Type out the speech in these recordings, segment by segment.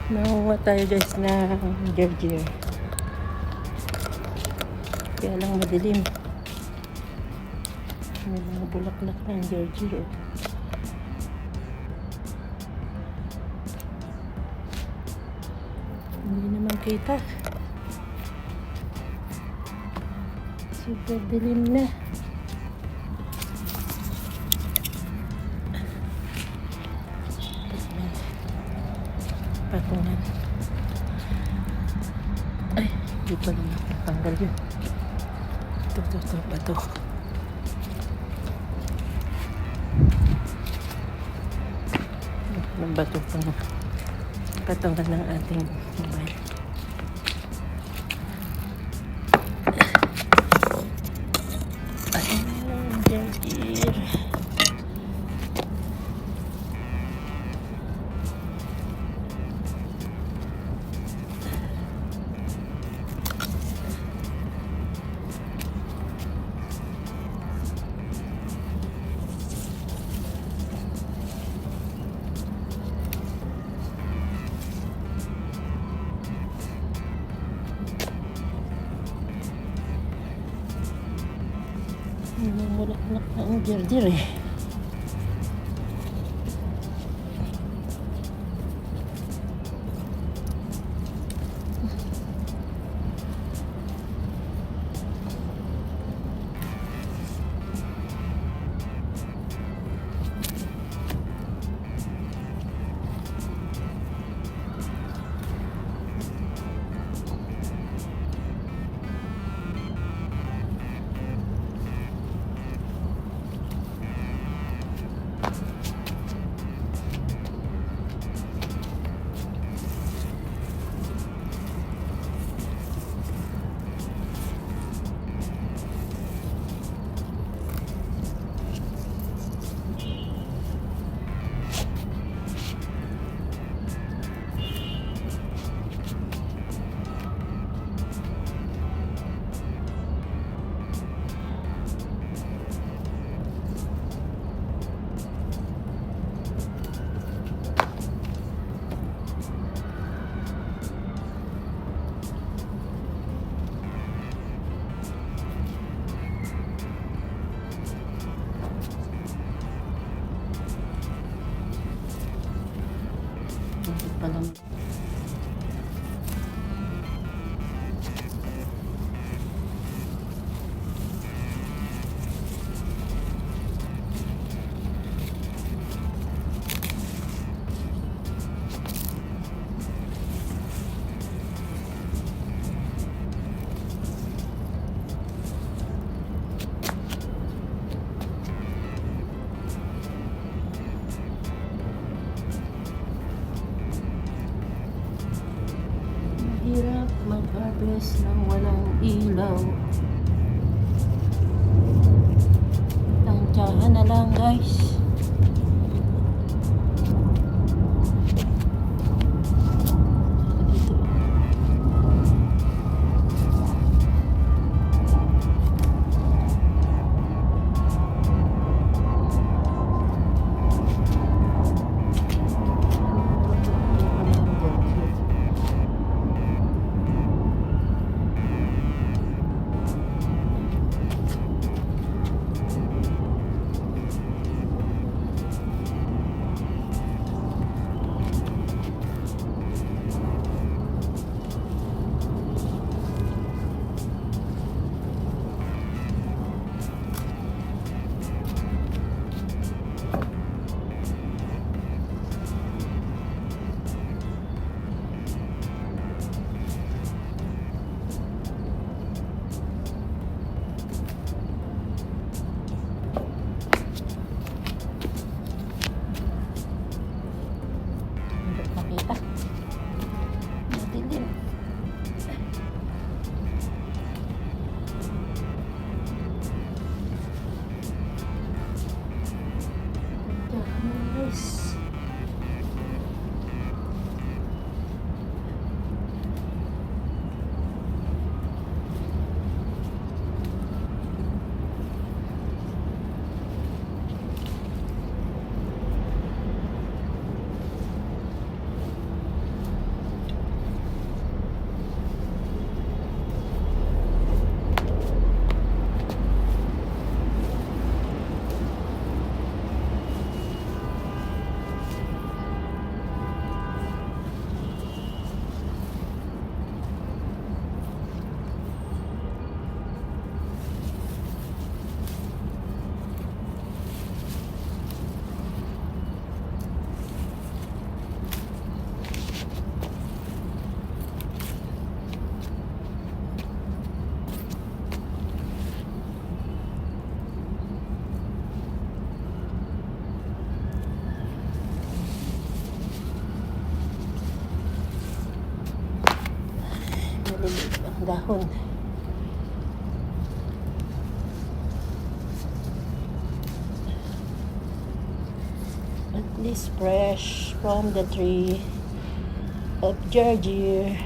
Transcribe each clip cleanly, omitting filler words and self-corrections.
Nakuha tayo guys ng gerger. Kaya lang madilim. May mga bulaklak ng gerger. Hindi naman kita. Super dilim na. Patungan. Ay, hindi pa lang natanggal yun. Ito, bato. Ng bato pang patungan ng ating mobile. Ayun ang gerger. Namumulaklak na ang gerger eh. Ito pa lang. Hirap mag-harvest nang walang ilaw. Tangtsahan na lang guys. dahon. At least fresh from the tree of Georgia.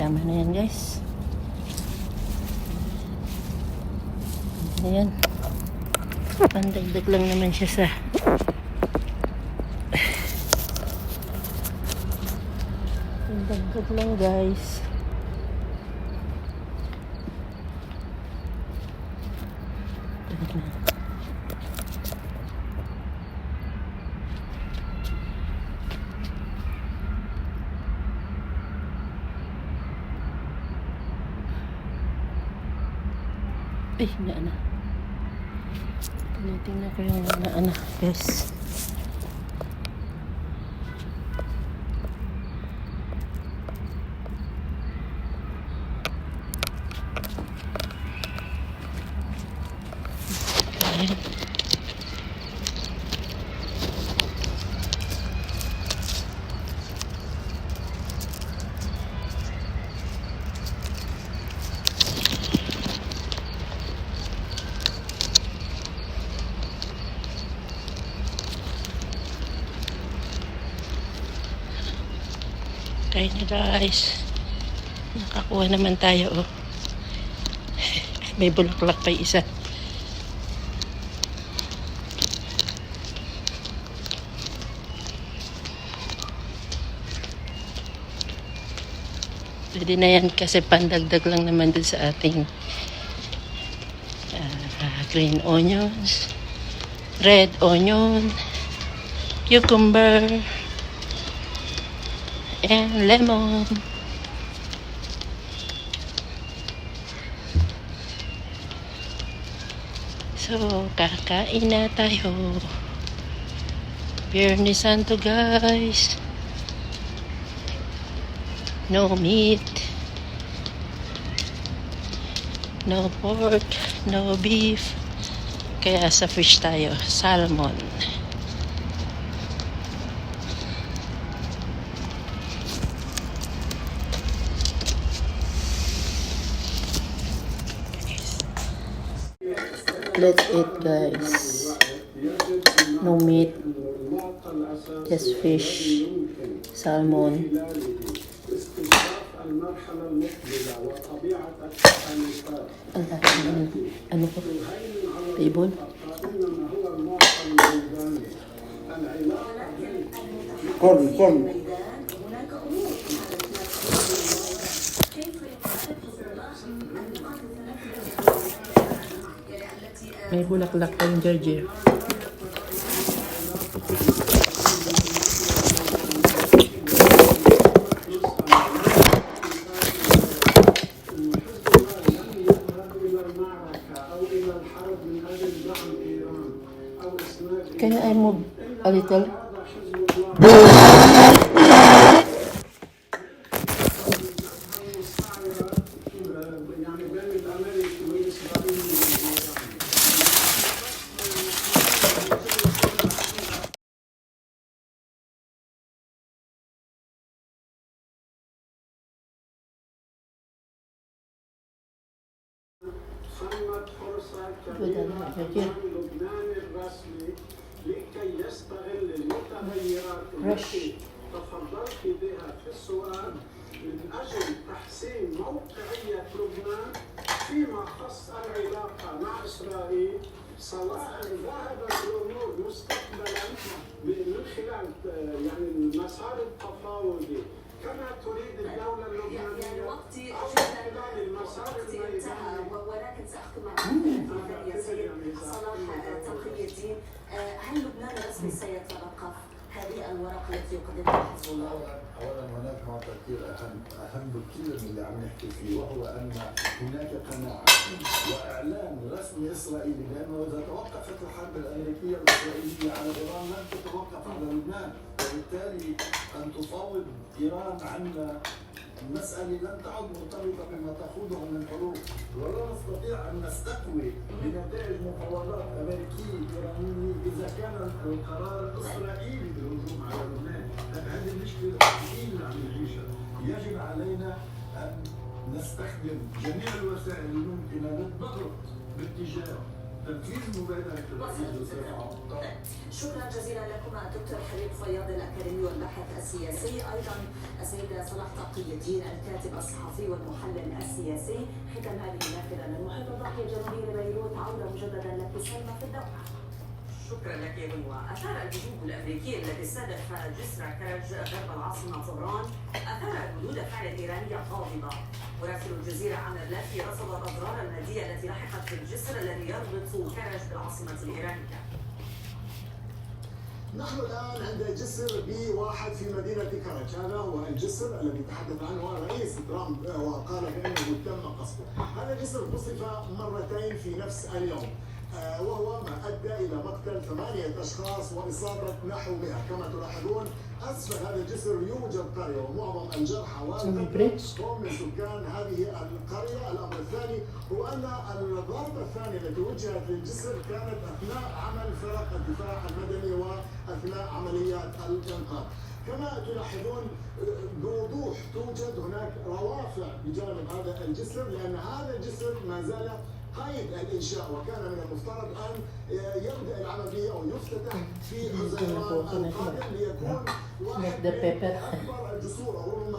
Tama na yan, guys. Ayan. Pandagdag lang naman siya sa pandagdag lang, guys. Ay, naana. Tinitingnan ko yung naana, guys. Ayan. Kaya na, guys, nakakuha naman tayo, oh. May bulaklak pa isa. Pwede na yan kasi pandagdag lang naman dun sa ating green onions, red onion, cucumber, and lemon. So, kakain na tayo. Biyernes Santo, guys. No meat, no pork, no beef. Kaya sa fish tayo, salmon. Let's eat, guys. No meat, just fish, salmon. Ano po? Table? Corn. May bulaklak pa yung Georgia. Can I move a little? لكي يستغل المتغيرات التي تفضلت بها في السؤال من أجل تحسين موقعية لبنان فيما خص العلاقة مع إسرائيل، سواء ذهبت الأمور مستقبلا من خلال يعني المسار التفاوضي كما تريد الدولة اللبنانية يعني وقتي أو جدا خلال المسار وقتي انتهى الميداني. ولكن سأختم معك في يا سيد صلاح تقي الدين. هل لبنان الرسمي سيتلقف هذه الورقة التي يقدمها حزب الله؟ اولا هناك معطى كثير اهم بكثير من اللي عم نحكي فيه، وهو ان هناك قناعه واعلان رسمي اسرائيلي بانه اذا توقفت الحرب الامريكيه الاسرائيليه على ايران لن تتوقف على لبنان، وبالتالي ان تفاوض ايران عنا المسألة لن تعد مرتبطة بما تخوضه من حروب، ولا نستطيع أن نستقوي بنتائج مفاوضات أمريكية إيرانية إذا كان القرار إسرائيلي بالهجوم على لبنان. هذه المشكلة الحقيقية اللي عم نعيشها. يجب علينا أن نستخدم جميع الوسائل الممكنة للضغط باتجاه تنفيذ مبادرة الرئيس طيب. شكرا جزيلا لكم الدكتور حبيب فياض الأكاديمي والباحث السياسي، أيضا السيد صلاح تقي الدين الكاتب الصحفي والمحلل السياسي. ختام هذه النافذة من محيط الضاحية الجنوبي لبيروت، عودة مجددا لك سلمى في الدوحة. شكرا لك يا بنوة. أثار الهجوم الأمريكي الذي استهدف جسر كرج غرب العاصمة طهران أثار ردود فعل إيرانية غاضبة. مراسل الجزيرة عامر لافي رصد الأضرار المادية التي لحقت في الجسر الذي يربط كرج بالعاصمة الإيرانية. نحن الآن عند جسر B1 في مدينة كرج. هذا هو الجسر الذي تحدث عنه الرئيس ترامب وقال بأنه تم قصفه. هذا الجسر قصف مرتين في نفس اليوم، وهو ما أدى إلى مقتل 8 أشخاص وإصابة نحو 100. كما تلاحظون أسفل هذا الجسر يوجد قرية، ومعظم الجرحى والقتلى هم من سكان هذه القرية. الأمر الثاني هو أن الضربة الثانية التي وجهت للجسر كانت أثناء عمل فرق الدفاع المدني وأثناء عمليات الإنقاذ. كما تلاحظون بوضوح توجد هناك روافع بجانب هذا الجسر، لأن هذا الجسر ما زال قيد الإنشاء، وكان من المفترض أن يبدأ العمل به أو يفتتح في حزيران القادم ليكون واحد من أكبر الجسور أو ربما